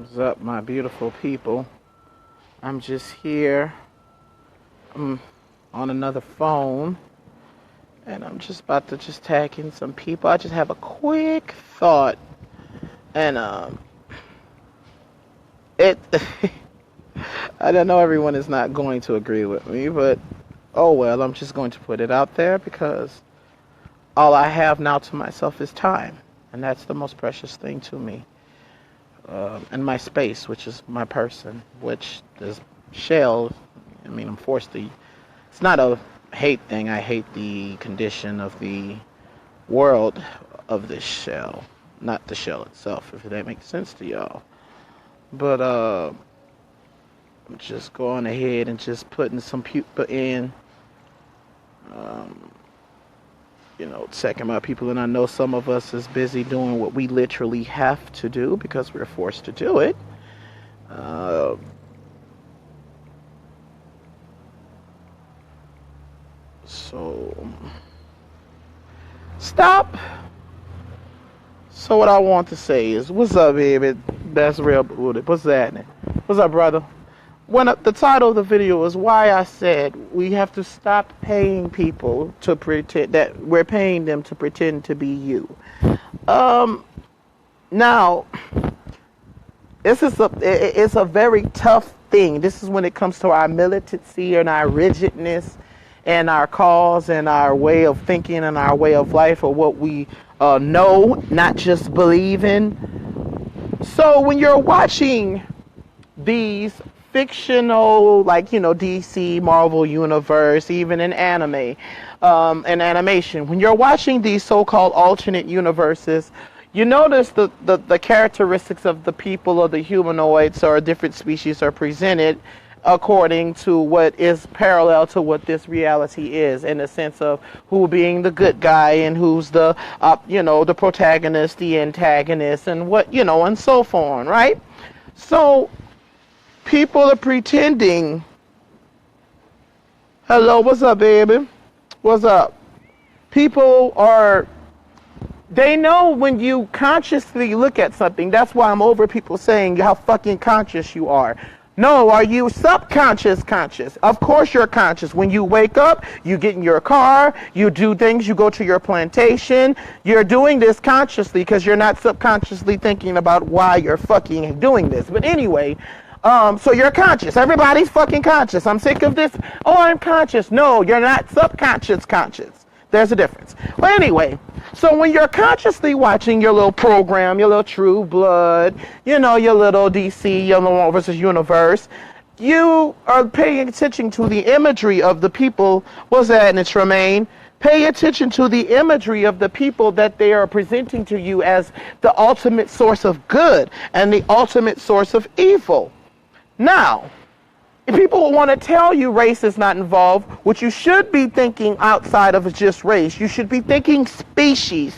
What's up, my beautiful people? I'm just here. I'm on another phone, and I'm just about to tag in some people. I just have a quick thought, and it. I don't know everyone is not going to agree with me, but oh well. I'm just going to put it out there because all I have now to myself is time, and that's the most precious thing to me. And my space, which is my person, which is shell. I mean, I'm forced to. It's not a hate thing. I hate the condition of the world of this shell, not the shell itself, if that makes sense to y'all. But I'm just going ahead and just putting some people in. Checking my people, and I know some of us is busy doing what we literally have to do because we're forced to do it. So stop. So what I want to say is, what's up, baby? That's real booted. What's happening? What's up, brother? The title of the video is why I said we have to stop paying people to pretend that we're paying them to pretend to be you. Now, it's a very tough thing. This is when it comes to our militancy and our rigidness and our cause and our way of thinking and our way of life, or what we know, not just believe in. So when you're watching these fictional, like, DC, Marvel Universe, even in anime, and animation, when you're watching these so-called alternate universes, you notice the characteristics of the people or the humanoids or different species are presented according to what is parallel to what this reality is, in the sense of who being the good guy and who's the the protagonist, the antagonist, and what, and so on, right? So people are pretending. Hello, what's up, baby? What's up? They know when you consciously look at something. That's why I'm over people saying how fucking conscious you are. No, are you subconscious conscious? Of course you're conscious. When you wake up, you get in your car, you do things, you go to your plantation. You're doing this consciously because you're not subconsciously thinking about why you're fucking doing this. But anyway, so you're conscious. Everybody's fucking conscious. I'm sick of this. Oh, I'm conscious. No, you're not subconscious conscious. There's a difference. Well, anyway, so when you're consciously watching your little program, your little True Blood, your little DC, your little versus Universe, you are paying attention to the imagery of the people. What's that? And it's Tremaine. Pay attention to the imagery of the people that they are presenting to you as the ultimate source of good and the ultimate source of evil. Now, if people want to tell you race is not involved, what you should be thinking outside of just race, you should be thinking species.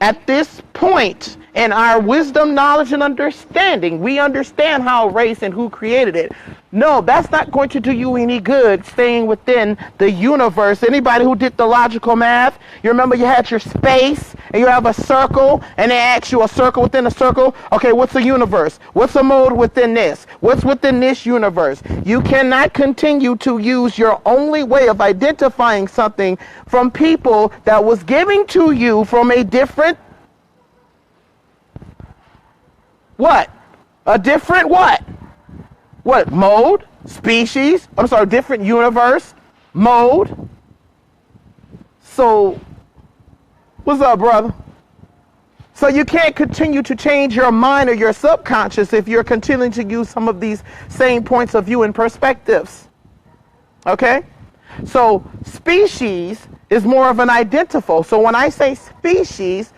At this point in our wisdom, knowledge, and understanding, we understand how race and who created it. No, that's not going to do you any good staying within the universe. Anybody who did the logical math, you remember you had your space and you have a circle, and they ask you a circle within a circle. Okay, what's a universe? What's a mode within this? What's within this universe? You cannot continue to use your only way of identifying something from people that was giving to you from a different what? A different what? What? Mode? Species? I'm sorry, different universe? Mode? So, what's up, brother? So you can't continue to change your mind or your subconscious if you're continuing to use some of these same points of view and perspectives. Okay? So, species is more of an identifier. So when I say species,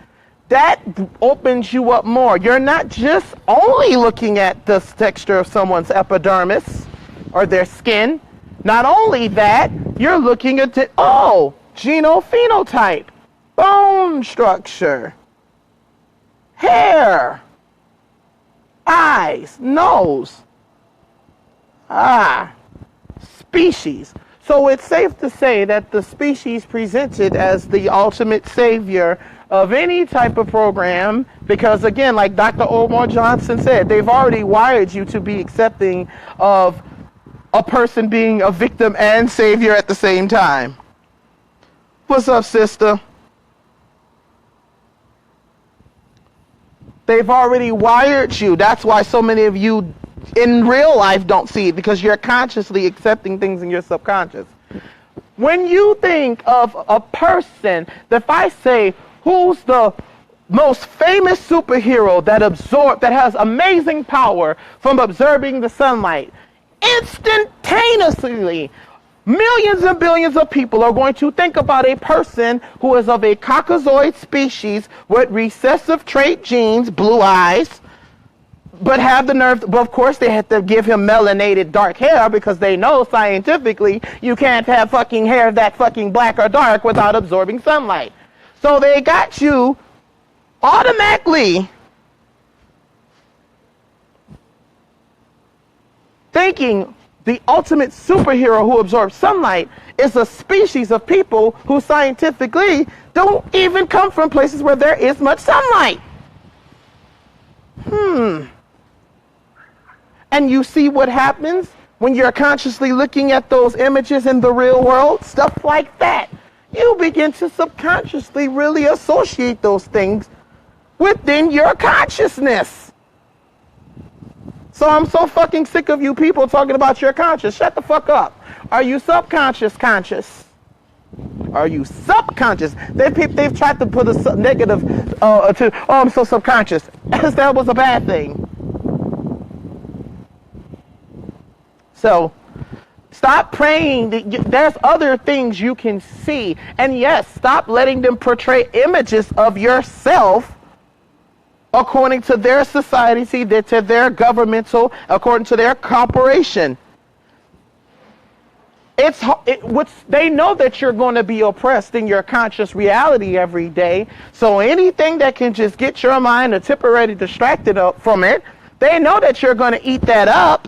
that opens you up more. You're not just only looking at the texture of someone's epidermis or their skin. Not only that, you're looking at genophenotype, bone structure, hair, eyes, nose, species. So it's safe to say that the species presented as the ultimate savior of any type of program, because again, like Dr. Omar Johnson said, they've already wired you to be accepting of a person being a victim and savior at the same time. What's up, sister? They've already wired you. That's why so many of you in real life don't see it, because you're consciously accepting things in your subconscious. When you think of a person, if I say, who's the most famous superhero that has amazing power from observing the sunlight, instantaneously, millions and billions of people are going to think about a person who is of a Caucasoid species with recessive trait genes, blue eyes, but have the nerve. But of course, they have to give him melanated dark hair, because they know scientifically you can't have fucking hair that fucking black or dark without absorbing sunlight. So they got you automatically thinking the ultimate superhero who absorbs sunlight is a species of people who scientifically don't even come from places where there is much sunlight. And you see what happens when you're consciously looking at those images in the real world? Stuff like that. You begin to subconsciously really associate those things within your consciousness. So I'm so fucking sick of you people talking about your conscious. Shut the fuck up. Are you subconscious conscious? Are you subconscious? They've tried to put a negative I'm so subconscious. As that was a bad thing. So stop praying. There's other things you can see. And yes, stop letting them portray images of yourself according to their society, to their governmental, according to their corporation. They know that you're going to be oppressed in your conscious reality every day. So anything that can just get your mind a temporarily distracted from it, they know that you're going to eat that up.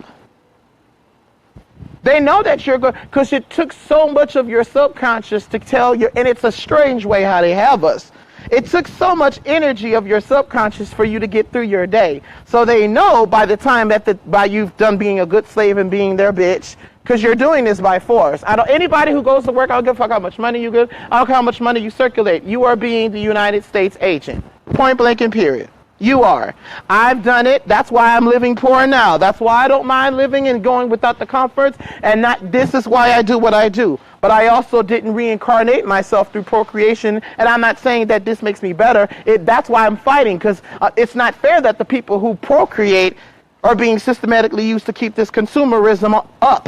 They know that you're going, because it took so much of your subconscious to tell you, and it's a strange way how they have us. It took so much energy of your subconscious for you to get through your day. So they know by the time by you've done being a good slave and being their bitch, because you're doing this by force. Anybody who goes to work, I don't give a fuck how much money you get. I don't care how much money you circulate. You are being the United States agent. Point blank and period. You are. I've done it. That's why I'm living poor now. That's why I don't mind living and going without the comforts. And this is why I do what I do. But I also didn't reincarnate myself through procreation. And I'm not saying that this makes me better. That's why I'm fighting, because it's not fair that the people who procreate are being systematically used to keep this consumerism up.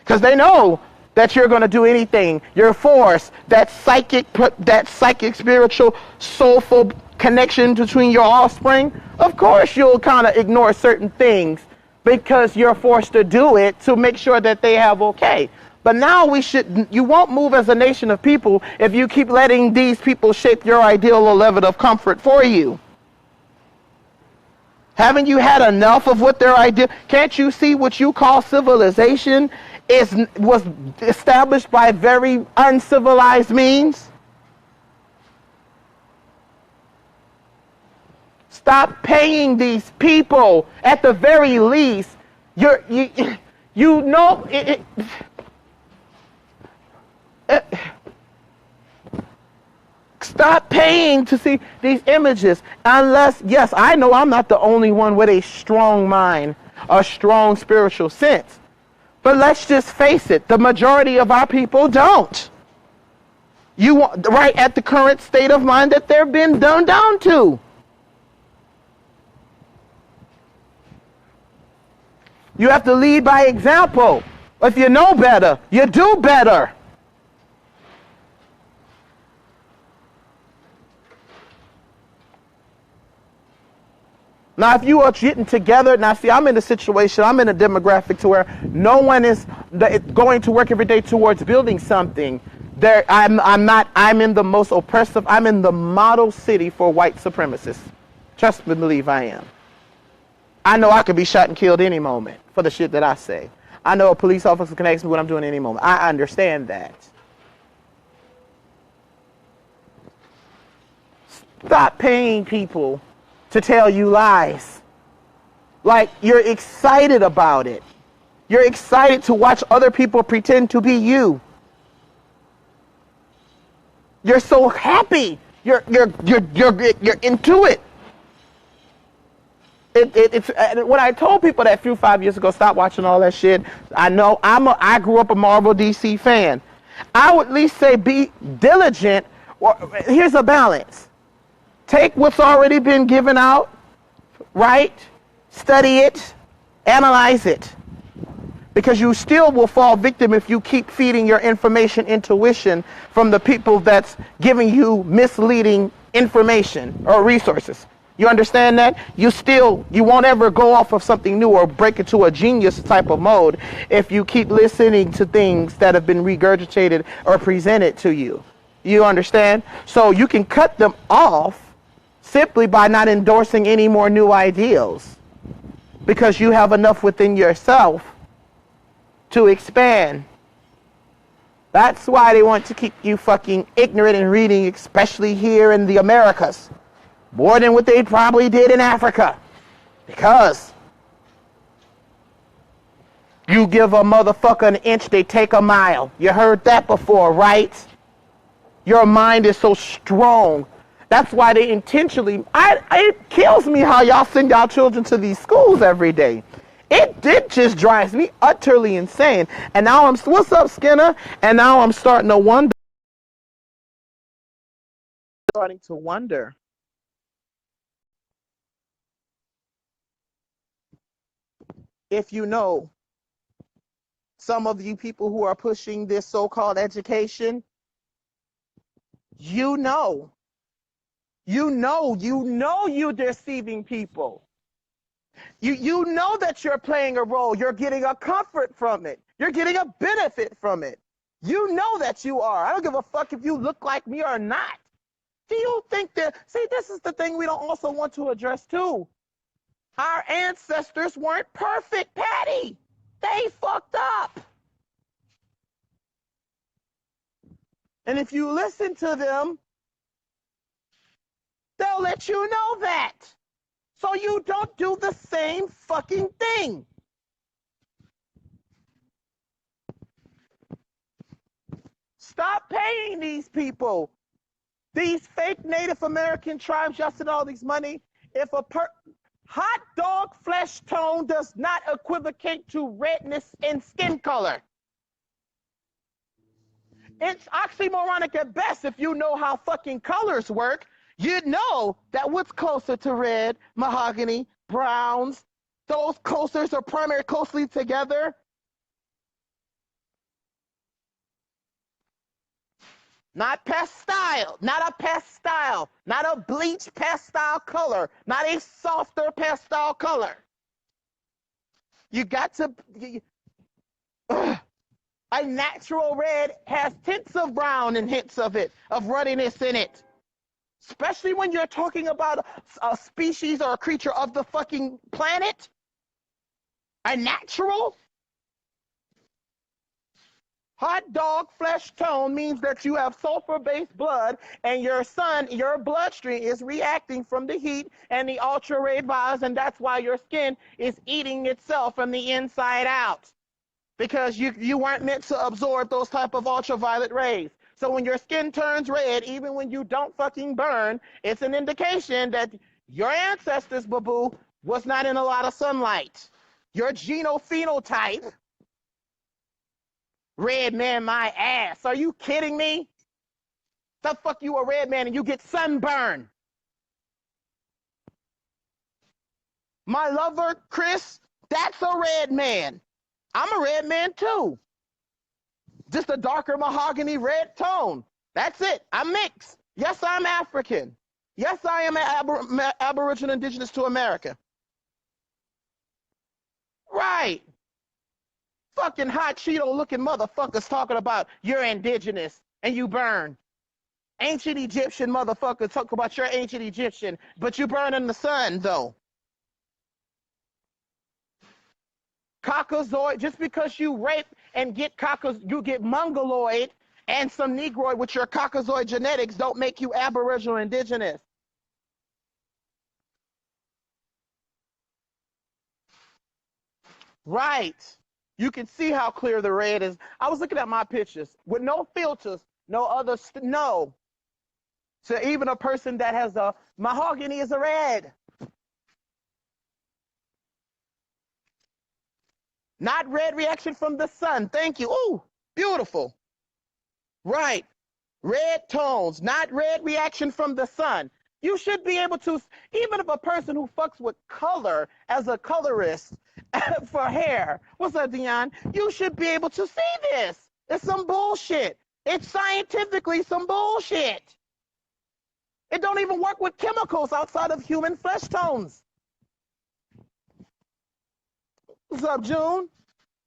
Because they know that you're going to do anything. Your force, that psychic, spiritual, soulful connection between your offspring, of course you'll kind of ignore certain things because you're forced to do it to make sure that they have okay. But now you won't move as a nation of people if you keep letting these people shape your ideal or level of comfort for you. Haven't you had enough of what their idea? Can't you see what you call civilization was established by very uncivilized means? Stop paying these people. At the very least, stop paying to see these images. Unless, yes, I know I'm not the only one with a strong mind, a strong spiritual sense. But let's just face it, the majority of our people don't. Right at the current state of mind that they've been done down to. You have to lead by example. If you know better, you do better. Now, if you are getting together, now see, I'm in a situation, I'm in a demographic to where no one is going to work every day towards building something. I'm in the most oppressive, I'm in the model city for white supremacists. Trust me, believe I am. I know I could be shot and killed any moment for the shit that I say. I know a police officer can ask me what I'm doing any moment. I understand that. Stop paying people to tell you lies. Like, you're excited about it. You're excited to watch other people pretend to be you. You're so happy. You're into it. It's when I told people that 5 years ago, stop watching all that shit. I grew up a Marvel DC fan. I would at least say be diligent. Well, here's a balance. Take what's already been given out, right? Study it, analyze it. Because you still will fall victim if you keep feeding your information intuition from the people that's giving you misleading information or resources. You understand that? You won't ever go off of something new or break into a genius type of mode if you keep listening to things that have been regurgitated or presented to you. You understand? So you can cut them off simply by not endorsing any more new ideals, because you have enough within yourself to expand. That's why they want to keep you fucking ignorant and reading, especially here in the Americas, more than what they probably did in Africa. Because you give a motherfucker an inch, they take a mile. You heard that before, right? Your mind is so strong. That's why they intentionally, it kills me how y'all send y'all children to these schools every day. It just drives me utterly insane. And now what's up, Skinner? And now I'm starting to wonder. If you know, some of you people who are pushing this so-called education, you're deceiving people. You know that you're playing a role. You're getting a comfort from it. You're getting a benefit from it. You know that you are. I don't give a fuck if you look like me or not. Do you think that, see, this is the thing we don't also want to address too. Our ancestors weren't perfect, Patty. They fucked up. And if you listen to them, they'll let you know that. So you don't do the same fucking thing. Stop paying these people. These fake Native American tribes justing all these money. If hot dog flesh tone does not equivocate to redness in skin color. It's oxymoronic at best if you know how fucking colors work. You'd know that what's closer to red, mahogany, browns, those coasters are primary closely together. Not pastel, not a pastel, not a bleached pastel color, not a softer pastel color. You got to, a natural red has tints of brown and hints of it, of ruddiness in it. Especially when you're talking about a species or a creature of the fucking planet. A natural hot dog flesh tone means that you have sulfur-based blood and your bloodstream is reacting from the heat and the ultra-red rays, and that's why your skin is eating itself from the inside out. Because you weren't meant to absorb those type of ultraviolet rays. So when your skin turns red, even when you don't fucking burn, it's an indication that your ancestors, boo-boo, was not in a lot of sunlight. Your genophenotype, red man my ass. Are you kidding me? The fuck you a red man and you get sunburn? My lover, Chris, that's a red man. I'm a red man too. Just a darker mahogany red tone. That's it. I'm mixed. Yes, I'm African. Yes, I am Aboriginal indigenous to America. Right. Fucking hot Cheeto looking motherfuckers talking about you're indigenous and you burn. Ancient Egyptian motherfuckers talk about you're ancient Egyptian, but you burn in the sun though. Caucasoid, just because you rape and get you get mongoloid and some negroid with your Caucasoid genetics don't make you Aboriginal indigenous. Right. You can see how clear the red is. I was looking at my pictures with no filters, no other, no. So even a person that has a mahogany is a red. Not red reaction from the sun. Thank you. Ooh, beautiful. Right. Red tones, not red reaction from the sun. You should be able to, even if a person who fucks with color as a colorist for hair, what's up, Dion? You should be able to see this. It's some bullshit. It's scientifically some bullshit. It don't even work with chemicals outside of human flesh tones. What's up, June?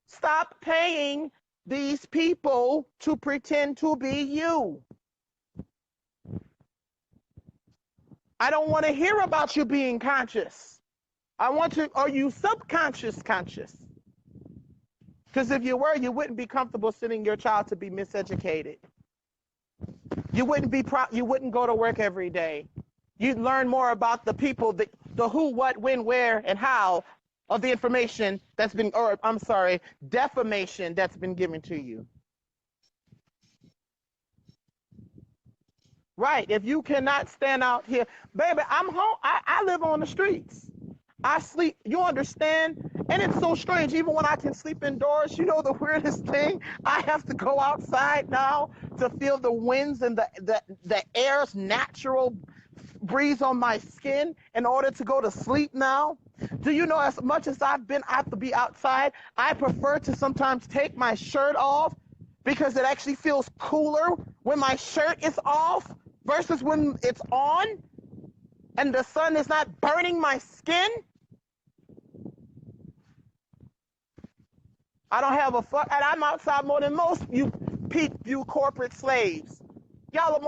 Stop paying these people to pretend to be you. I don't want to hear about you being conscious. I want to, are you subconscious conscious? Because if you were, you wouldn't be comfortable sending your child to be miseducated. You wouldn't go to work every day. You'd learn more about the people, the who, what, when, where, and how of the information that's been, or I'm sorry, defamation that's been given to you. Right. If you cannot stand out here, baby, I'm home. I live on the streets. I sleep. You understand? And it's so strange. Even when I can sleep indoors, you know the weirdest thing? I have to go outside now to feel the winds and the air's natural breeze on my skin in order to go to sleep now. Do you know, as much as I have to be outside, I prefer to sometimes take my shirt off because it actually feels cooler when my shirt is off versus when it's on and the sun is not burning my skin. I don't have a fuck, and I'm outside more than most you corporate slaves. Y'all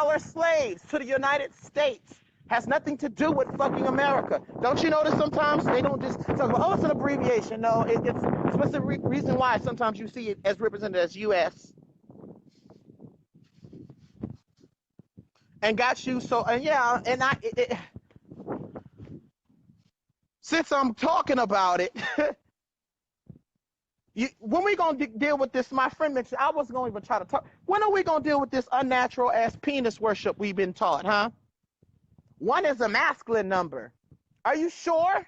are slaves to the United States. Has nothing to do with fucking America. Don't you notice sometimes they don't just talk about, oh, it's an abbreviation. No, it's what's the reason why sometimes you see it as represented as U.S. and got you so, and yeah, and since I'm talking about it, when we gonna deal with this? My friend mentioned, I wasn't gonna even try to talk. When are we gonna deal with this unnatural ass penis worship we've been taught, huh? One is a masculine number. Are you sure?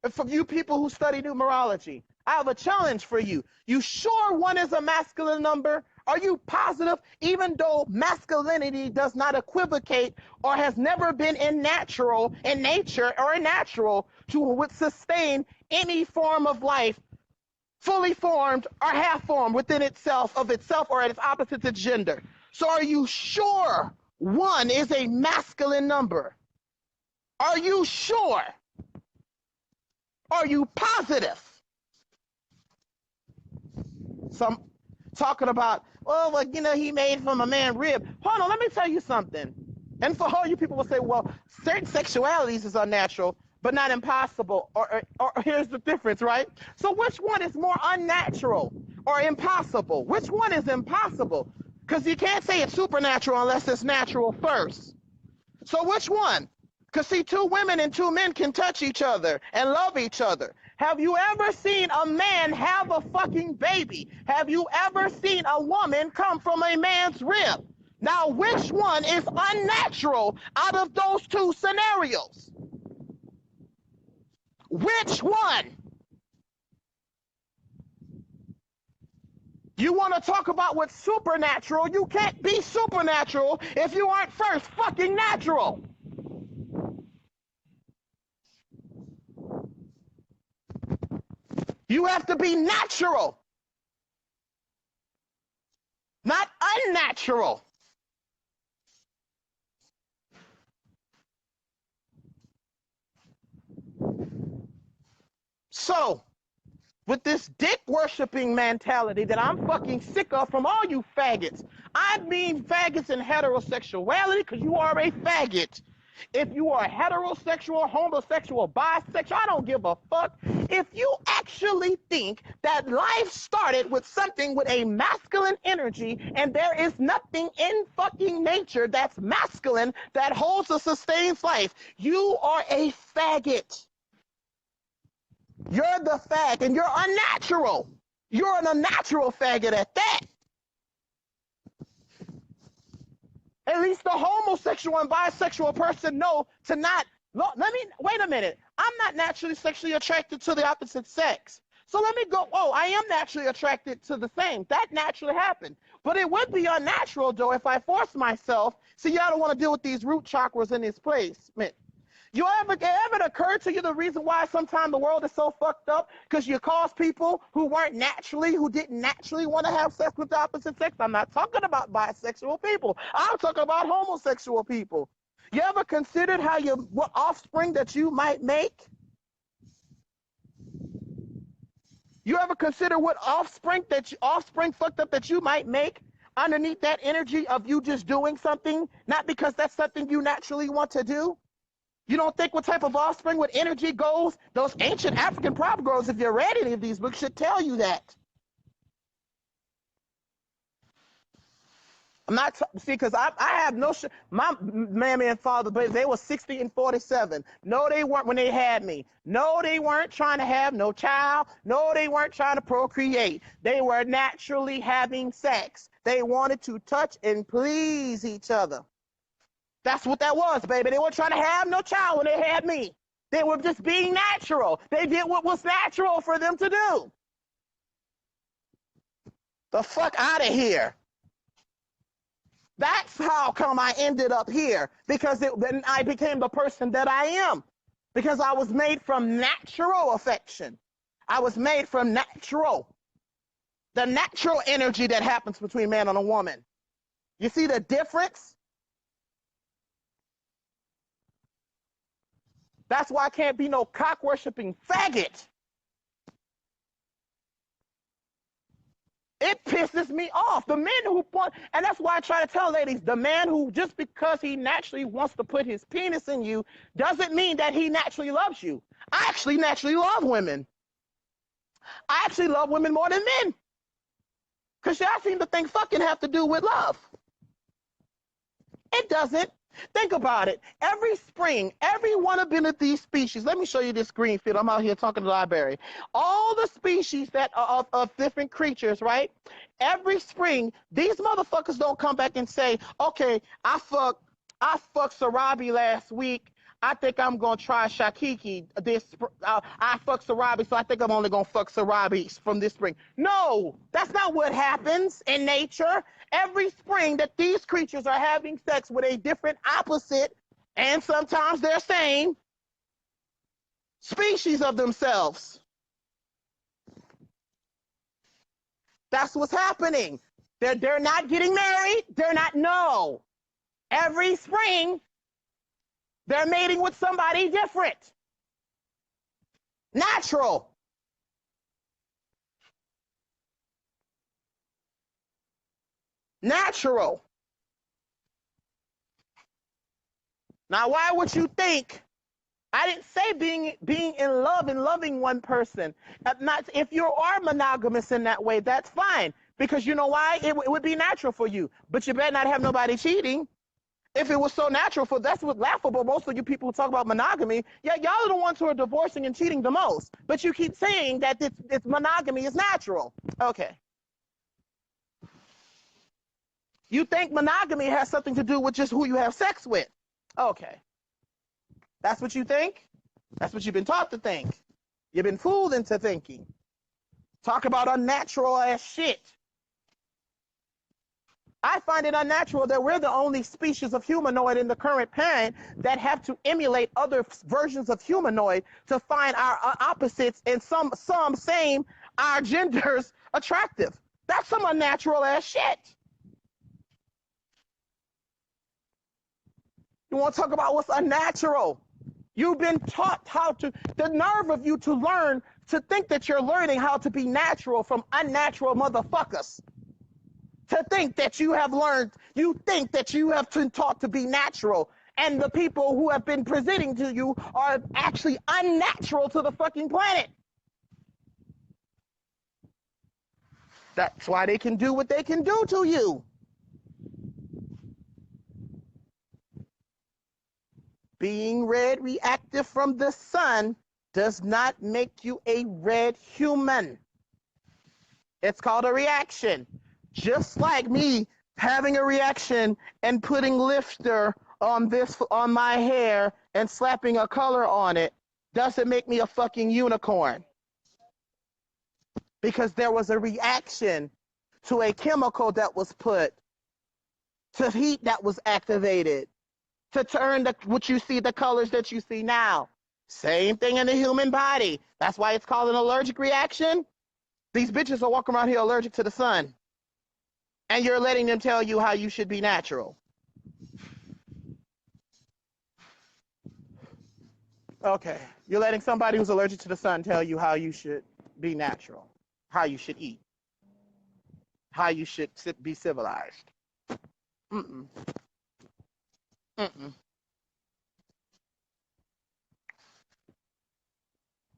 For you people who study numerology, I have a challenge for you. You sure one is a masculine number? Are you positive, even though masculinity does not equivocate or has never been in nature or natural to sustain any form of life, fully formed or half formed within itself or at its opposite gender? So are you sure one is a masculine number? Are you sure? Are you positive? Some talking about, oh, well, you know, he made from a man rib. Hold on, let me tell you something. And for all you people will say, well, certain sexualities is unnatural, but not impossible. Or here's the difference, right? So which one is more unnatural or impossible? Which one is impossible? Because you can't say it's supernatural unless it's natural first. So which one? Because see, two women and two men can touch each other and love each other. Have you ever seen a man have a fucking baby? Have you ever seen a woman come from a man's rib? Now, which one is unnatural out of those two scenarios? Which one? You want to talk about what's supernatural? You can't be supernatural if you aren't first fucking natural. You have to be natural, not unnatural. So, with this dick worshiping mentality that I'm fucking sick of from all you faggots. I mean faggots in heterosexuality, because you are a faggot. If you are heterosexual, homosexual, bisexual, I don't give a fuck. If you actually think that life started with something with a masculine energy and there is nothing in fucking nature that's masculine that holds or sustains life, you are a faggot. You're the fag, and you're unnatural. You're an unnatural faggot at that. At least the homosexual and bisexual person know to not. Let me wait a minute. I'm not naturally sexually attracted to the opposite sex. So let me go. Oh, I am naturally attracted to the same. That naturally happened. But it would be unnatural, though, if I forced myself. See, y'all don't want to deal with these root chakras in this placement. Ever occurred to you the reason why sometimes the world is so fucked up? Because you cause people who didn't naturally want to have sex with the opposite sex. I'm not talking about bisexual people. I'm talking about homosexual people. You ever considered what offspring that you might make? You ever consider what offspring fucked up that you might make underneath that energy of you just doing something, not because that's something you naturally want to do? You don't think what type of offspring with energy goes? Those ancient African prop girls, if you read any of these books, should tell you that. I'm not see because I have no my mammy and father, but they were 60 and 47. No, they weren't when they had me. No, they weren't trying to have no child. No, they weren't trying to procreate. They were naturally having sex. They wanted to touch and please each other. That's what that was, baby. They weren't trying to have no child when they had me. They were just being natural. They did what was natural for them to do. The fuck out of here. That's how come I ended up here, because then I became the person that I am, because I was made from natural affection. I was made from the natural energy that happens between man and a woman. You see the difference? That's why I can't be no cock-worshipping faggot. It pisses me off. The men who want, and that's why I try to tell ladies, the man who, just because he naturally wants to put his penis in you, doesn't mean that he naturally loves you. I actually naturally love women. I actually love women more than men. Because y'all seem to think fucking have to do with love. It doesn't. Think about it. Every spring, every one of these species, let me show you this green field. I'm out here talking to the library. All the species that are of different creatures, right? Every spring, these motherfuckers don't come back and say, okay, I fucked Sarabi last week. I think I'm going to try Shakiki I fucked Sarabi, so I think I'm only going to fuck Sarabi from this spring. No, that's not what happens in nature. Every spring that these creatures are having sex with a different opposite, and sometimes they're same, species of themselves. That's what's happening. They're not getting married. No. Every spring, they're mating with somebody different. Natural. Natural. Now, why would you think? I didn't say being in love and loving one person. Not if you are monogamous in that way, that's fine. Because you know why? It would be natural for you. But you better not have nobody cheating. If it was so natural that's what's laughable. Most of you people who talk about monogamy, yeah, y'all are the ones who are divorcing and cheating the most. But you keep saying that this monogamy is natural. Okay. You think monogamy has something to do with just who you have sex with. Okay. That's what you think? That's what you've been taught to think. You've been fooled into thinking. Talk about unnatural ass shit. I find it unnatural that we're the only species of humanoid in the current planet that have to emulate other versions of humanoid to find our opposites and some same our genders attractive. That's some unnatural ass shit. You want to talk about what's unnatural? You've been taught the nerve of you to learn, to think that you're learning how to be natural from unnatural motherfuckers. To think that you think that you have been taught to be natural, and the people who have been presenting to you are actually unnatural to the fucking planet. That's why they can do what they can do to you. Being red reactive from the sun does not make you a red human. It's called a reaction. Just like me having a reaction and putting lifter on my hair and slapping a color on it doesn't make me a fucking unicorn. Because there was a reaction to a chemical that was put, to heat that was activated, to turn what you see, the colors that you see now. Same thing in the human body. That's why it's called an allergic reaction. These bitches are walking around here allergic to the sun. And you're letting them tell you how you should be natural. Okay. You're letting somebody who's allergic to the sun tell you how you should be natural, how you should eat, how you should be civilized. Mm-mm. Mm-mm.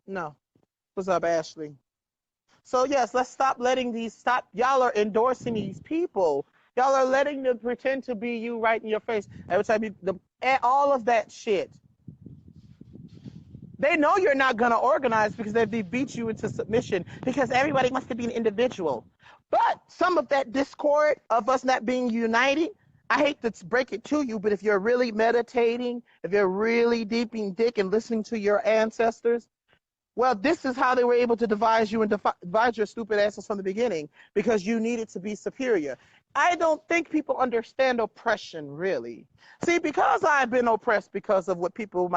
No. What's up, Ashley? So yes, let's stop letting y'all are endorsing these people. Y'all are letting them pretend to be you right in your face. Every time all of that shit. They know you're not going to organize because they beat you into submission because everybody wants to be an individual. But some of that discord of us not being united, I hate to break it to you, but if you're really meditating, if you're really deep in dick and listening to your ancestors, well, this is how they were able to devise you and devise your stupid asses from the beginning, because you needed to be superior. I don't think people understand oppression, really. See, because I've been oppressed because of what people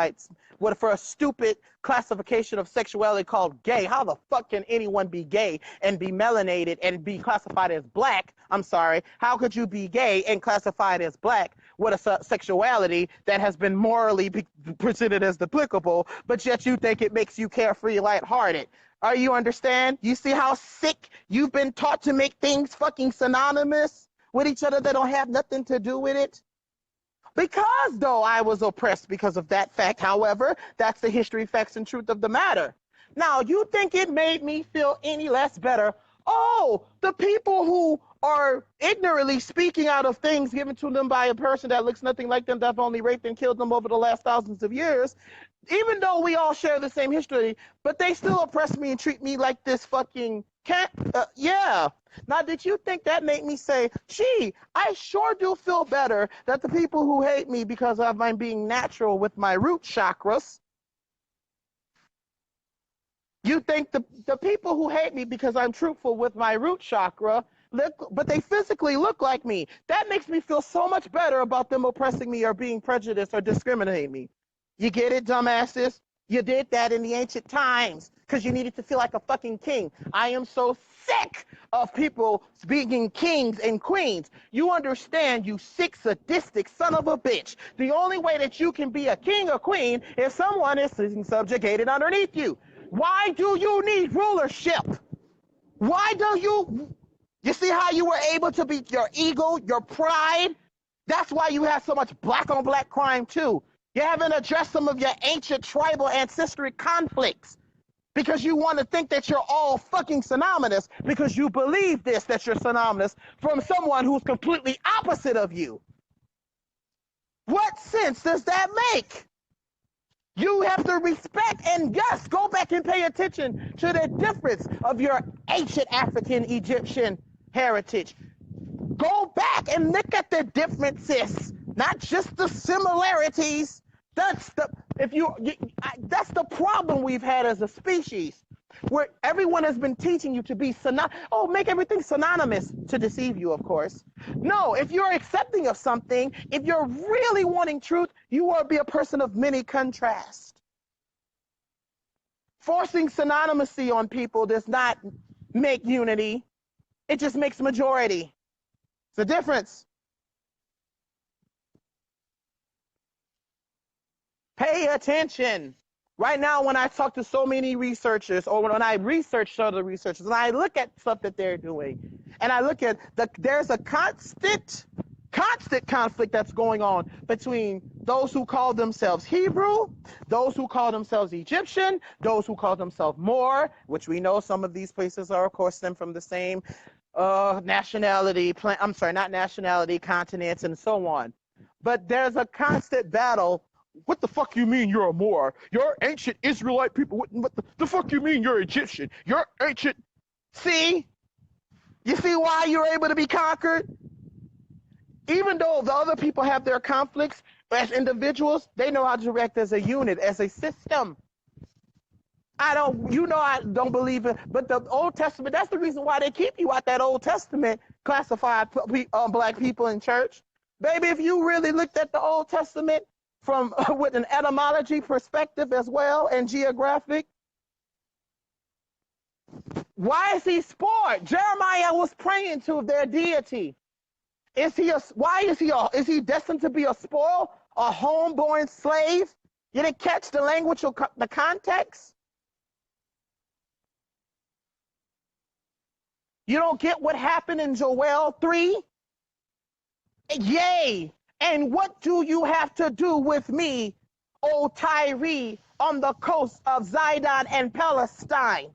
what for a stupid classification of sexuality called gay. How the fuck can anyone be gay and be melanated and be classified as black? I'm sorry. How could you be gay and classified as black with a sexuality that has been morally presented as deplicable, but yet you think it makes you carefree, lighthearted? Are you understand? You see how sick you've been taught to make things fucking synonymous with each other that don't have nothing to do with it? Because, though, I was oppressed because of that fact, however, that's the history, facts, and truth of the matter. Now, you think it made me feel any less better? Oh, the people who are ignorantly speaking out of things given to them by a person that looks nothing like them, that have only raped and killed them over the last thousands of years, even though we all share the same history, but they still oppress me and treat me like this fucking cat. Yeah. Now, did you think that made me say, gee, I sure do feel better that the people who hate me because of my being natural with my root chakras, you think the people who hate me because I'm truthful with my root chakra, but they physically look like me. That makes me feel so much better about them oppressing me or being prejudiced or discriminating me. You get it, dumbasses? You did that in the ancient times because you needed to feel like a fucking king. I am so sick of people being kings and queens. You understand, you sick, sadistic son of a bitch. The only way that you can be a king or queen is someone is subjugated underneath you. Why do you need rulership? Why do you see how you were able to beat your ego, your pride? That's why you have so much black on black crime too. You haven't addressed some of your ancient tribal ancestry conflicts because you want to think that you're all fucking synonymous because you believe this, that you're synonymous from someone who's completely opposite of you. What sense does that make? You have to respect and, yes, go back and pay attention to the difference of your ancient African Egyptian heritage. Go back and look at the differences, not just the similarities. That's the problem we've had as a species, where everyone has been teaching you to be make everything synonymous to deceive you, of course. No, if you're accepting of something, if you're really wanting truth, you will be a person of many contrasts. Forcing synonymousy on people does not make unity. It just makes majority. It's a difference. Pay attention. Right now, when I talk to so many researchers, or when I research other researchers, and I look at stuff that they're doing, and I look at there's a constant conflict that's going on between those who call themselves Hebrew, those who call themselves Egyptian, those who call themselves Moor, which we know some of these places are, of course, stem from the same nationality, not nationality, continents, and so on. But there's a constant battle What the fuck you mean you're a Moor? You're ancient Israelite people. What the fuck you mean you're Egyptian? You're ancient. See? You see why you're able to be conquered? Even though the other people have their conflicts, as individuals, they know how to act as a unit, as a system. I don't believe it, but the Old Testament, that's the reason why they keep you out that Old Testament classified black people in church. Baby, if you really looked at the Old Testament from with an etymology perspective as well and geographic, why is he spoiled? Jeremiah was praying to their deity. Is he destined to be a spoil, a homeborn slave? You didn't catch the language or the context? You don't get what happened in Joel 3? Yea, and what do you have to do with me, O Tyre, on the coast of Zidon and Palestine?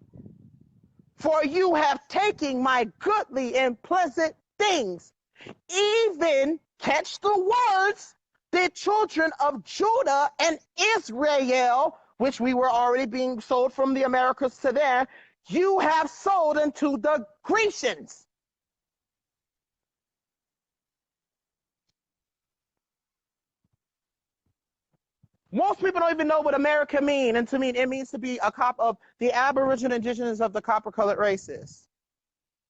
For you have taken my goodly and pleasant things, even, catch the words, the children of Judah and Israel, which we were already being sold from the Americas to there, you have sold unto the Grecians. Most people don't even know what America means, and to me, it means to be a cop of the Aboriginal indigenous of the copper-colored races.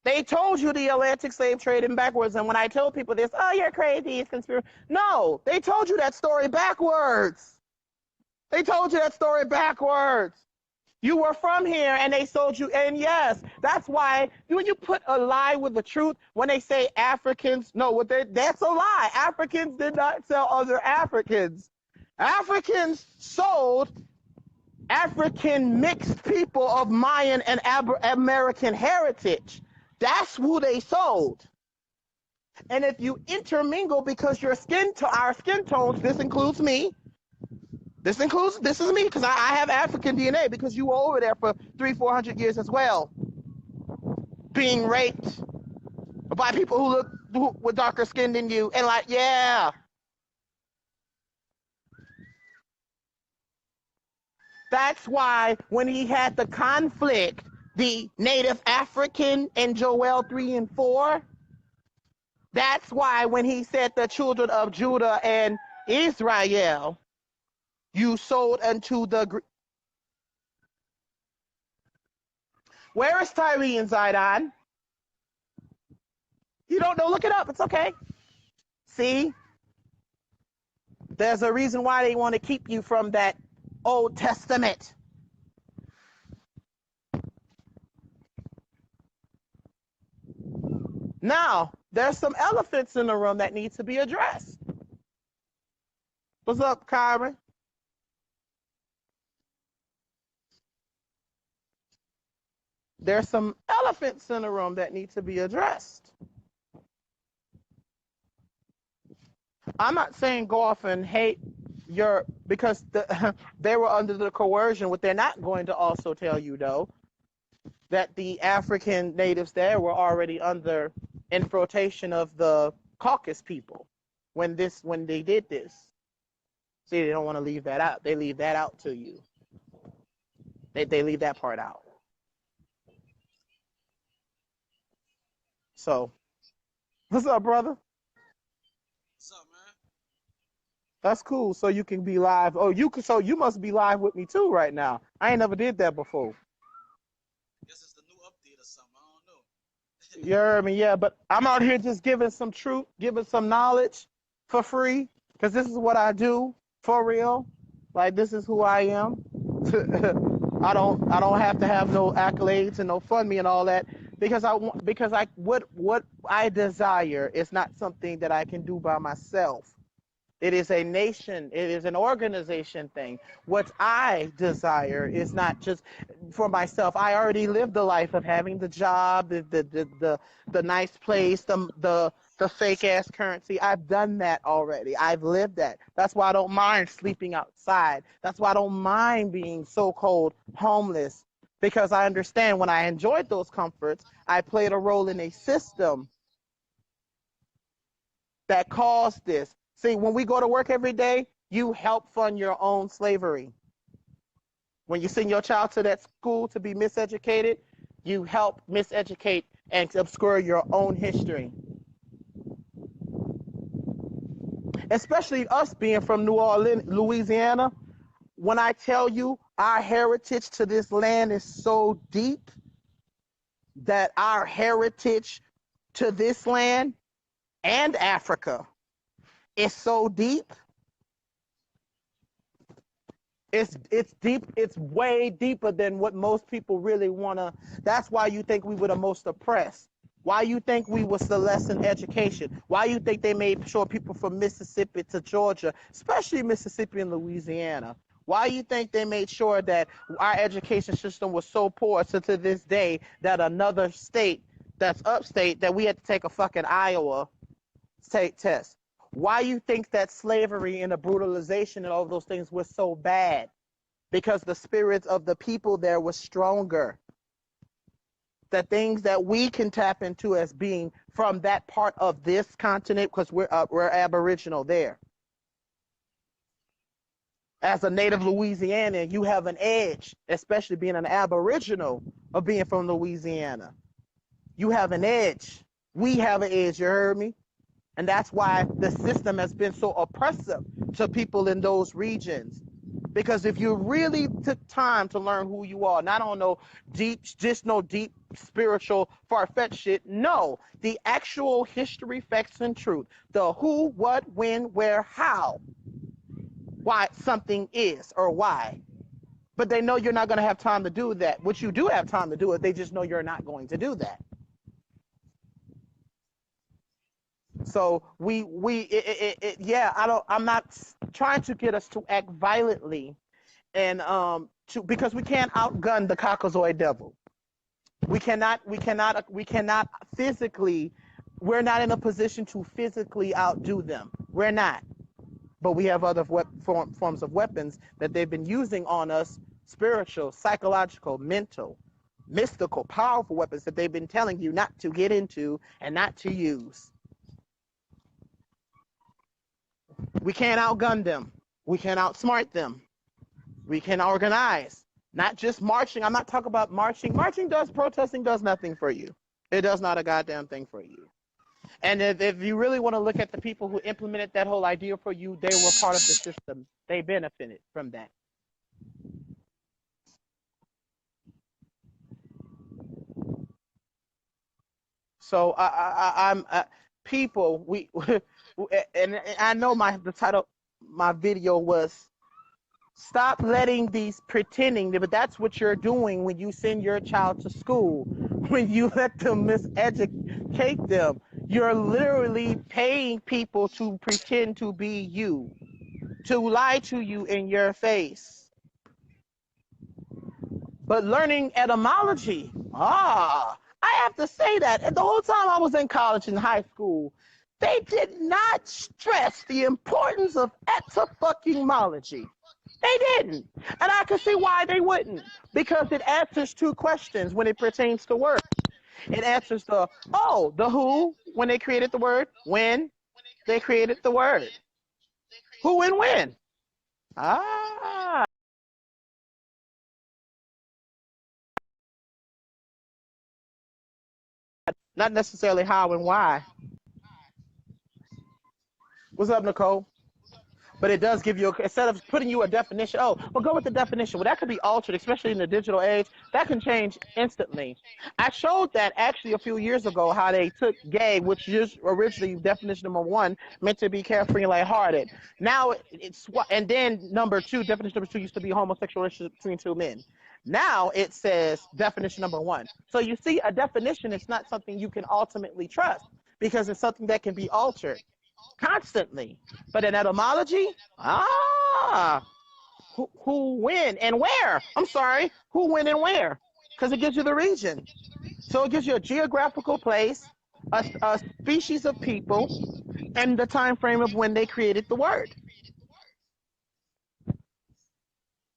They told you the Atlantic slave trade in backwards, and when I tell people this, oh, you're crazy, it's conspiracy. No, they told you that story backwards. They told you that story backwards. You were from here, and they sold you. And yes, that's why when you put a lie with the truth, when they say Africans, no, that's a lie. Africans did not sell other Africans. Africans sold African mixed people of Mayan and American heritage. That's who they sold. And if you intermingle because our skin tones, this includes me. This is me because I have African DNA because you were over there for 400 years as well, being raped by people who were darker skinned than you, and like, yeah. That's why when he had the conflict, the native African in Joel 3 and 4, that's why when he said the children of Judah and Israel, you sold unto the... Where is Tyre and Zidon? You don't know, look it up, it's okay. See? There's a reason why they want to keep you from that Old Testament. Now, there's some elephants in the room that need to be addressed. What's up, Kyron? There's some elephants in the room that need to be addressed. I'm not saying go off and hate because they were under the coercion. What they're not going to also tell you, though, that the African natives there were already under infiltration of the Caucasus people when they did this. See, they don't want to leave that out. They leave that out to you. They leave that part out. So, what's up, brother? What's up, man? That's cool. So you can be live. Oh, so you must be live with me too right now. I ain't never did that before. Guess it's the new update or something. I don't know. You heard me? Yeah, but I'm out here just giving some truth, giving some knowledge for free, because this is what I do for real. Like, this is who I am. I don't have to have no accolades and no fund me and all that because what I desire is not something that I can do by myself. It is a nation. It is an organization thing. What I desire is not just for myself. I already lived the life of having the job, the nice place, the fake ass currency. I've done that already. I've lived that. That's why I don't mind sleeping outside. That's why I don't mind being so-called homeless, because I understand when I enjoyed those comforts, I played a role in a system that caused this. See, when we go to work every day, You help fund your own slavery. When you send your child to that school to be miseducated, you help miseducate and obscure your own history. Especially us being from New Orleans, Louisiana. When I tell you our heritage to this land is so deep, that our heritage to this land and Africa is so deep. It's deep. It's way deeper than what most people really wanna. That's why you think we were the most oppressed. Why you think we was the less in education? Why you think they made sure people from Mississippi to Georgia, especially Mississippi and Louisiana, why you think they made sure that our education system was so poor to this day that another state that's upstate that we had to take a fucking Iowa state test? Why you think that slavery and the brutalization and all of those things was so bad? Because the spirits of the people there was stronger. The things that we can tap into as being from that part of this continent, because we're Aboriginal there. As a native Louisianian, you have an edge, especially being an Aboriginal of being from Louisiana. You have an edge. We have an edge, you heard me? And that's why the system has been so oppressive to people in those regions. Because if you really took time to learn who you are, not on no deep, just no deep spiritual far-fetched shit, no, the actual history, facts, and truth, the who, what, when, where, how, why something is or why. But they know you're not going to have time to do that. Which you do have time to do it, they just know you're not going to do that. So I'm not trying to get us to act violently and because we can't outgun the Caucasoid devil. We cannot physically, we're not in a position to physically outdo them. We're not. But we have other forms of weapons that they've been using on us, spiritual, psychological, mental, mystical, powerful weapons that they've been telling you not to get into and not to use. We can't outgun them. We can outsmart them. We can organize. Not just marching. I'm not talking about marching. Protesting does nothing for you. It does not a goddamn thing for you. And if you really want to look at the people who implemented that whole idea for you, they were part of the system. They benefited from that. So I'm people. And I know the title, my video was stop letting these pretending, but that's what you're doing when you send your child to school. When you let them miseducate them, you're literally paying people to pretend to be you, to lie to you in your face. But learning etymology, I have to say that. And the whole time I was in college and high school, they did not stress the importance of etymology. They didn't. And I can see why they wouldn't. Because it answers two questions when it pertains to words. It answers the who, when they created the word, when they created the word. Who and when. Not necessarily how and why. What's up, Nicole? But it does give you, instead of putting you a definition, go with the definition. Well, that could be altered, especially in the digital age. That can change instantly. I showed that actually a few years ago, how they took gay, which is originally definition number one, meant to be carefree and lighthearted. Now and then definition number two used to be homosexual relationship between two men. Now it says definition number one. So you see, a definition is not something you can ultimately trust because it's something that can be altered constantly. But in etymology, who, when, and where? I'm sorry, who, when, and where? Because it gives you the region. So it gives you a geographical place, a species of people, and the time frame of when they created the word.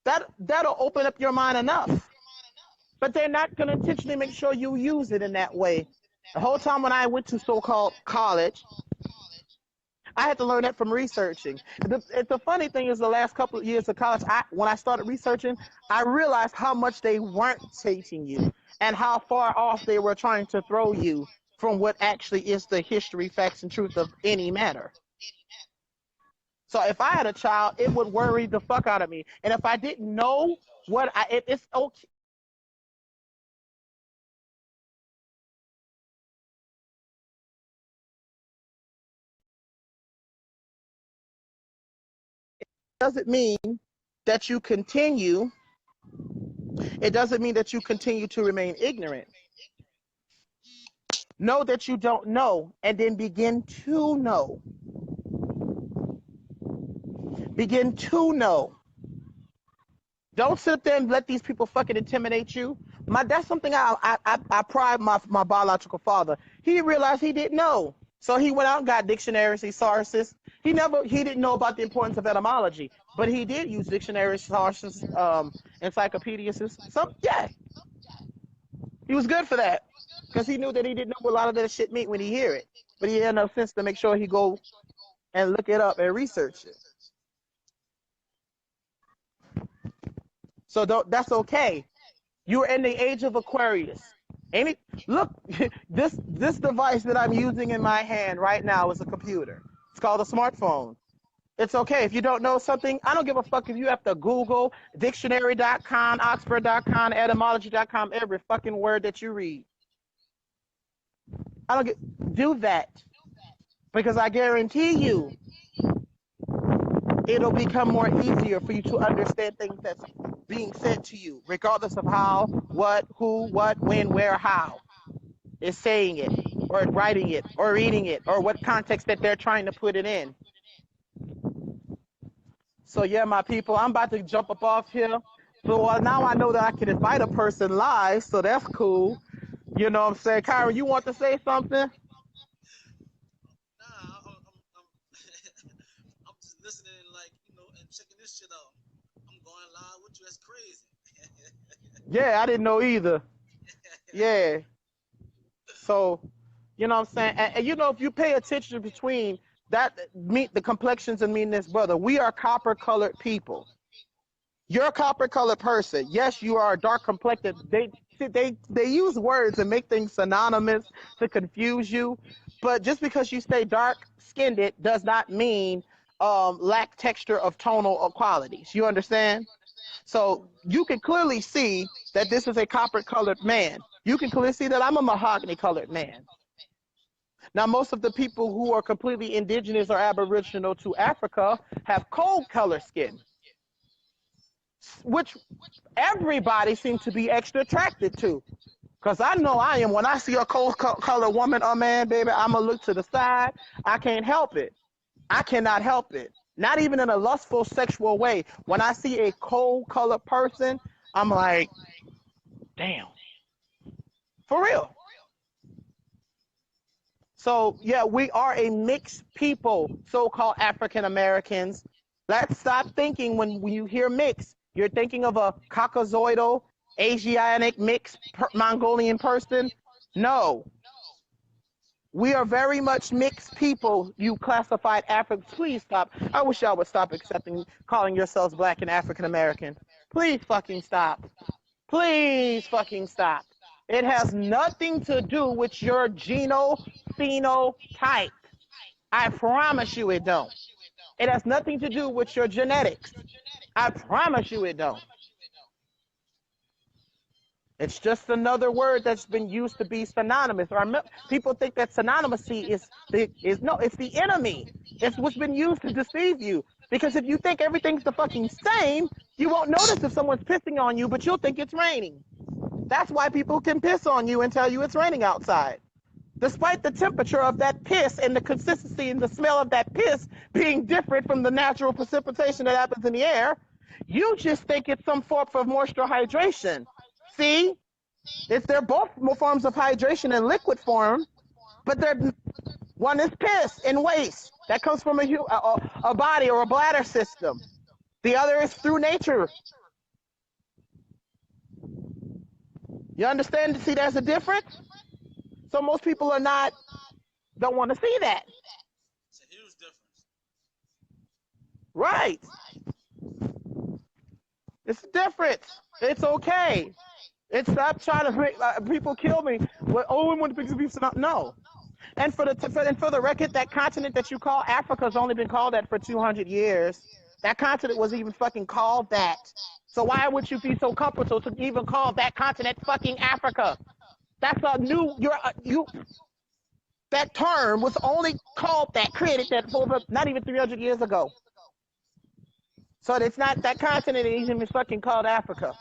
That'll open up your mind enough. But they're not going to intentionally make sure you use it in that way. The whole time when I went to so-called college, I had to learn that from researching. The funny thing is, the last couple of years of college, when I started researching, I realized how much they weren't teaching you and how far off they were trying to throw you from what actually is the history, facts, and truth of any matter. So if I had a child, it would worry the fuck out of me. And if I didn't know it's okay. Doesn't mean that you continue. It doesn't mean that you continue to remain ignorant. Know that you don't know, and then begin to know. Begin to know. Don't sit there and let these people fucking intimidate you. That's something I pride my biological father. He realized he didn't know. So he went out and got dictionaries, thesauruses. He didn't know about the importance of etymology, but he did use dictionaries, thesauruses, encyclopedias. Yeah, he was good for that because he knew that he didn't know what a lot of that shit meant when he hear it. But he had enough sense to make sure he go and look it up and research it. So that's okay. You're in the age of Aquarius. Look, this device that I'm using in my hand right now is a computer. It's called a smartphone. It's okay. If you don't know something, I don't give a fuck if you have to Google dictionary.com, oxford.com, etymology.com, every fucking word that you read. Do that. Because I guarantee you it'll become more easier for you to understand things that's being said to you, regardless of how, what, who, what, when, where, how is saying it, or writing it, or reading it, or what context that they're trying to put it in. So yeah, my people, I'm about to jump up off here. So now I know that I can invite a person live, so that's cool. You know what I'm saying? Kyra, you want to say something? Nah, I'm just listening, like, and checking this shit out. I'm going live with you. That's crazy. Yeah, I didn't know either. Yeah. So, you know what I'm saying? And if you pay attention between that, meet the complexions and me and this brother, we are copper colored people. You're a copper colored person. Yes, you are dark complected. They use words and make things synonymous to confuse you. But just because you stay dark skinned, it does not mean lack texture of tonal qualities. You understand? So you can clearly see that this is a copper colored man. You can clearly see that I'm a mahogany colored man. Now, most of the people who are completely indigenous or aboriginal to Africa have cold color skin, which everybody seems to be extra attracted to. Because I know I am. When I see a cold color woman or man, baby, I'm going to look to the side. I can't help it. I cannot help it. Not even in a lustful sexual way. When I see a cold colored person, I'm like, damn. For real. So, yeah, we are a mixed people, so-called African Americans. Let's stop thinking when you hear mix, you're thinking of a Caucasoidal, Asiatic mixed Mongolian person. No, we are very much mixed people. You classified Africans. Please stop. I wish y'all would stop calling yourselves black and African American. Please fucking stop. Please fucking stop. It has nothing to do with your phenotype. I promise you it don't. It has nothing to do with your genetics. I promise you it don't. It's just another word that's been used to be synonymous. People think that synonymity it's the enemy. It's what's been used to deceive you. Because if you think everything's the fucking same, you won't notice if someone's pissing on you, but you'll think it's raining. That's why people can piss on you and tell you it's raining outside. Despite the temperature of that piss and the consistency and the smell of that piss being different from the natural precipitation that happens in the air, you just think it's some form of moisture hydration. See? They're both forms of hydration in liquid form, but one is piss and waste that comes from a body or a bladder system. The other is through nature. You understand? See, there's a difference. So most people don't want to see that. It's a huge difference. Right. It's different. It's okay. It's stop trying to make people kill me. Well, oh, we want to pick people. No. And for the record, that continent that you call Africa has only been called that for 200 years. That continent wasn't even fucking called that. So why would you be so comfortable to even call that continent fucking Africa? That's a new. You. That term was only called that, created that over not even 300 years ago. So it's not that continent is even fucking called Africa.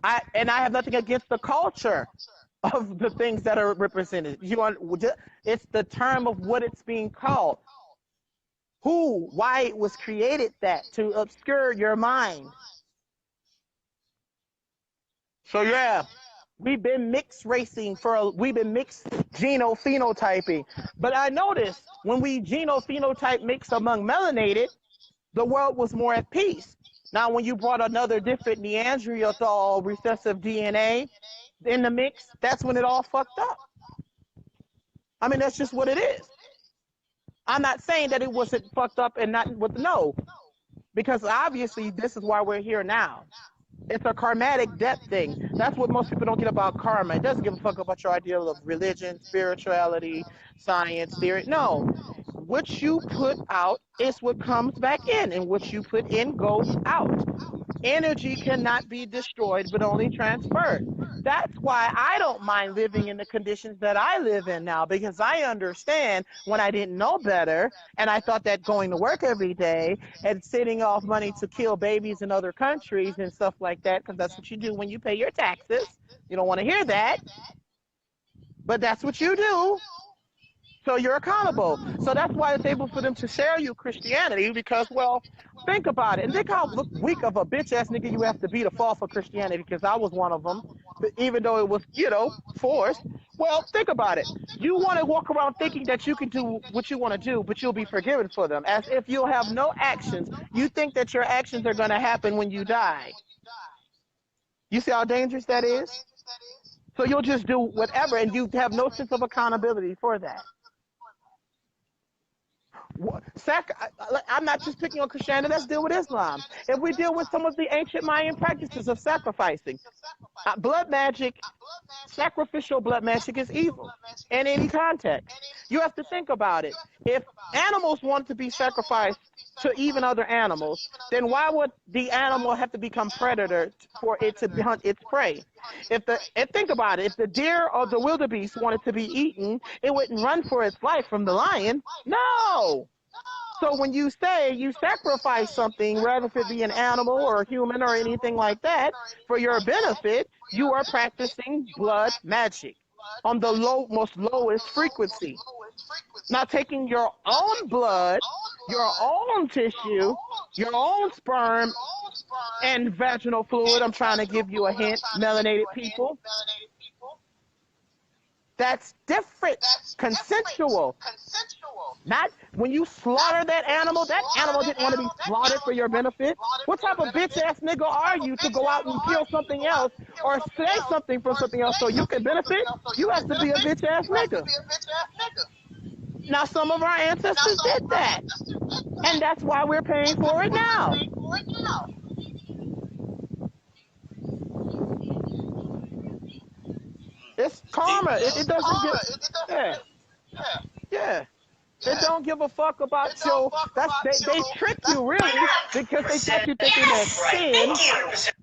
I have nothing against the culture of the things that are represented. It's the term of what it's being called. Why it was created that to obscure your mind. So yeah, we've been mixed racing we've been mixed genophenotyping. But I noticed when we genophenotype mix among melanated, the world was more at peace. Now, when you brought another different Neanderthal recessive DNA in the mix, that's when it all fucked up. I mean, that's just what it is. I'm not saying that it wasn't fucked up and not with no, because obviously this is why we're here now. It's a karmatic debt thing. That's what most people don't get about karma. It doesn't give a fuck about your ideal of religion, spirituality, science, theory. No. What you put out is what comes back in, and what you put in goes out. Energy cannot be destroyed, but only transferred. That's why I don't mind living in the conditions that I live in now, because I understand when I didn't know better and I thought that going to work every day and sitting off money to kill babies in other countries and stuff like that, because that's what you do when you pay your taxes. You don't want to hear that, but that's what you do. So you're accountable. So that's why it's able for them to share you Christianity because, well, think about it. And think how weak of a bitch ass nigga you have to be to fall for Christianity because I was one of them, but even though it was, forced. Well, think about it. You want to walk around thinking that you can do what you want to do, but you'll be forgiven for them, as if you'll have no actions. You think that your actions are going to happen when you die. You see how dangerous that is? So you'll just do whatever, and you have no sense of accountability for that. I'm not just picking on Christianity. Let's deal with Islam. If we deal with some of the ancient Mayan practices of sacrificing, blood magic, sacrificial blood magic is evil in any context. You have to think about it. If animals want to be sacrificed to even other animals, then why would the animal have to become predator for it to hunt its prey? And think about it, if the deer or the wildebeest wanted to be eaten, it wouldn't run for its life from the lion. No. So when you say you sacrifice something, rather if it be an animal or a human or anything like that, for your benefit, you are practicing blood magic on the most lowest frequency. Not taking your own blood, your own tissue, your own sperm and vaginal fluid. I'm trying to give you a hint, melanated people. That's different. Consensual. Not when you slaughter that animal didn't want to be slaughtered for your benefit. What type of bitch ass nigga are you to go out and kill something else or say something from something else so you can benefit? You have to be a bitch ass nigga. Now, some of our ancestors did that, and that's why we're paying for it now. It's karma. It doesn't give. Yeah, yeah. They don't give a fuck about your. They trick you really because they got you thinking that sin.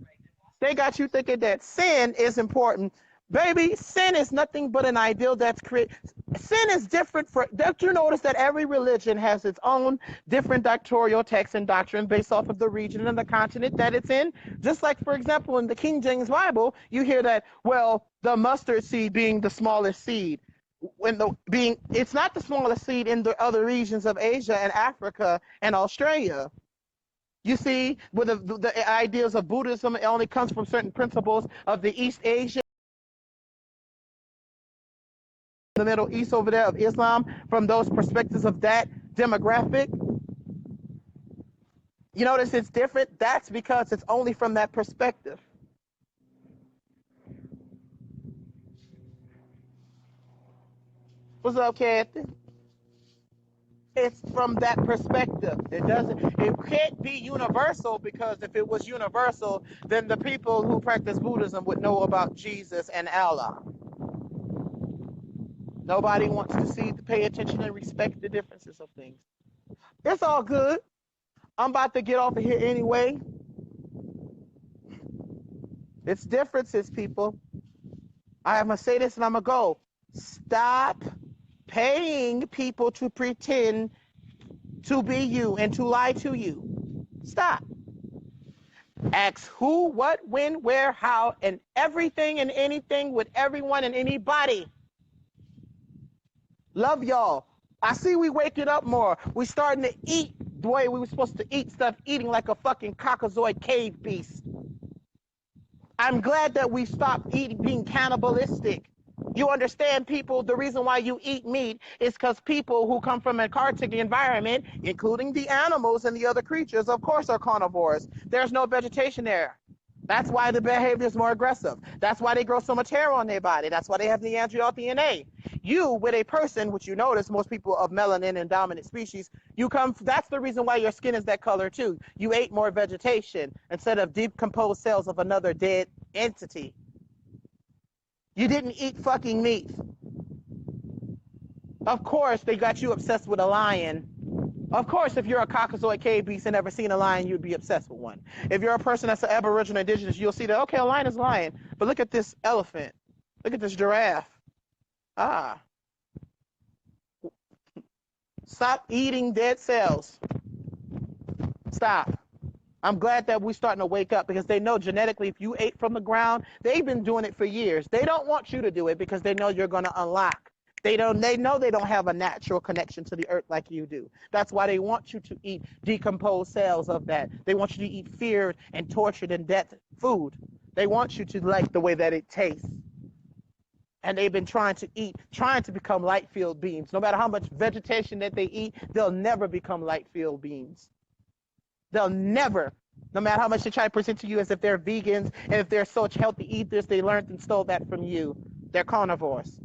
They got you thinking that sin is important. Baby, sin is nothing but an ideal that's created. Sin is different for. Don't you notice that every religion has its own different doctrinal text and doctrine based off of the region and the continent that it's in? Just like, for example, in the King James Bible, you hear that, well, the mustard seed being the smallest seed. It's not the smallest seed in the other regions of Asia and Africa and Australia. You see, with the ideas of Buddhism, it only comes from certain principles of the East Asia, the Middle East over there of Islam, from those perspectives of that demographic. You notice it's different? That's because it's only from that perspective. What's up, Kathy? It's from that perspective. It can't be universal, because if it was universal, then the people who practice Buddhism would know about Jesus and Allah. Nobody wants to pay attention and respect the differences of things. It's all good. I'm about to get off of here anyway. It's differences, people. I'm going to say this and I'm going to go. Stop paying people to pretend to be you and to lie to you. Stop. Ask who, what, when, where, how, and everything and anything with everyone and anybody. Love y'all. I see we waking up more. We starting to eat the way we were supposed to eat stuff, eating like a fucking Caucasoid cave beast. I'm glad that we stopped being cannibalistic. You understand, people, the reason why you eat meat is because people who come from a Arctic environment, including the animals and the other creatures, of course, are carnivores. There's no vegetation there. That's why the behavior is more aggressive. That's why they grow so much hair on their body. That's why they have Neanderthal DNA. You, with a person, which you notice, most people of melanin and dominant species, that's the reason why your skin is that color too. You ate more vegetation instead of decomposed cells of another dead entity. You didn't eat fucking meat. Of course, they got you obsessed with a lion. Of course, if you're a Caucasoid cave beast and never seen a lion, you'd be obsessed with one. If you're a person that's an Aboriginal indigenous, you'll see that, okay, a lion is a lion. But look at this elephant. Look at this giraffe. Ah. Stop eating dead cells. Stop. I'm glad that we're starting to wake up, because they know genetically if you ate from the ground, they've been doing it for years. They don't want you to do it because they know you're going to unlock. They know they don't have a natural connection to the earth like you do. That's why they want you to eat decomposed cells of that. They want you to eat feared and tortured and death food. They want you to like the way that it tastes. And they've been trying to become light field beings. No matter how much vegetation that they eat, they'll never become light field beings. They'll never, no matter how much they try to present to you as if they're vegans and if they're such healthy eaters, they learned and stole that from you. They're carnivores.